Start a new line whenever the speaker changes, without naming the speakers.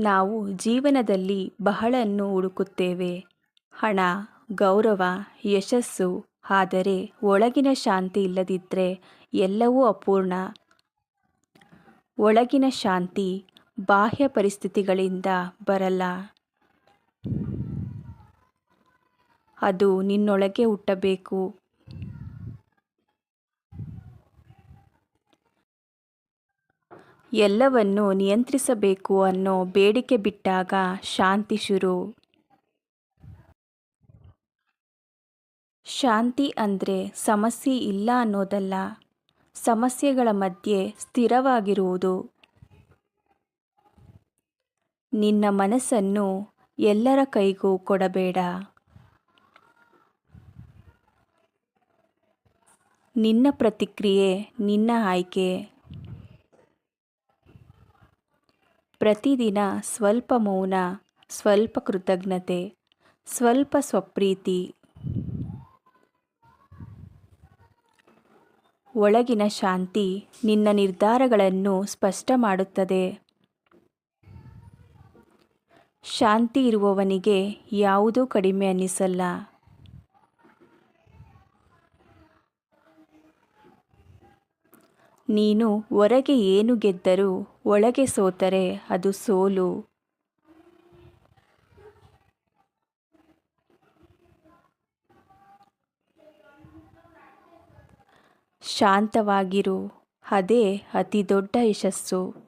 ನಾವು ಜೀವನದಲ್ಲಿ ಬಹಳನ್ನು ಹುಡುಕುತ್ತೇವೆ. ಹಣ, ಗೌರವ, ಯಶಸ್ಸು. ಆದರೆ ಒಳಗಿನ ಶಾಂತಿ ಇಲ್ಲದಿದ್ದರೆ ಎಲ್ಲವೂ ಅಪೂರ್ಣ. ಒಳಗಿನ ಶಾಂತಿ ಬಾಹ್ಯ ಪರಿಸ್ಥಿತಿಗಳಿಂದ ಬರಲ್ಲ. ಅದು ನಿನ್ನೊಳಗೆ ಹುಟ್ಟಬೇಕು. ಎಲ್ಲವನ್ನು ನಿಯಂತ್ರಿಸಬೇಕು ಅನ್ನೋ ಬೇಡಿಕೆ ಬಿಟ್ಟಾಗ ಶಾಂತಿ ಶುರು. ಶಾಂತಿ ಅಂದರೆ ಸಮಸ್ಯೆ ಇಲ್ಲ ಅನ್ನೋದಲ್ಲ, ಸಮಸ್ಯೆಗಳ ಮಧ್ಯೆ ಸ್ಥಿರವಾಗಿರುವುದು. ನಿನ್ನ ಮನಸ್ಸನ್ನು ಎಲ್ಲರ ಕೈಗೂ ಕೊಡಬೇಡ. ನಿನ್ನ ಪ್ರತಿಕ್ರಿಯೆ ನಿನ್ನ ಆಯ್ಕೆ. ಪ್ರತಿದಿನ ಸ್ವಲ್ಪ ಮೌನ, ಸ್ವಲ್ಪ ಕೃತಜ್ಞತೆ, ಸ್ವಲ್ಪ ಸ್ವಪ್ರೀತಿ. ಒಳಗಿನ ಶಾಂತಿ ನಿನ್ನ ನಿರ್ಧಾರಗಳನ್ನು ಸ್ಪಷ್ಟ ಮಾಡುತ್ತದೆ. ಶಾಂತಿ ಇರುವವನಿಗೆ ಯಾವುದೂ ಕಡಿಮೆ ಅನ್ನಿಸಲ್ಲ. ನೀನು ಹೊರಗೆ ಏನು ಗೆದ್ದರೂ ಒಳಗೆ ಸೋತರೆ ಅದು ಸೋಲು. ಶಾಂತವಾಗಿರು, ಅದೇ ಅತಿ ದೊಡ್ಡ ಯಶಸ್ಸು.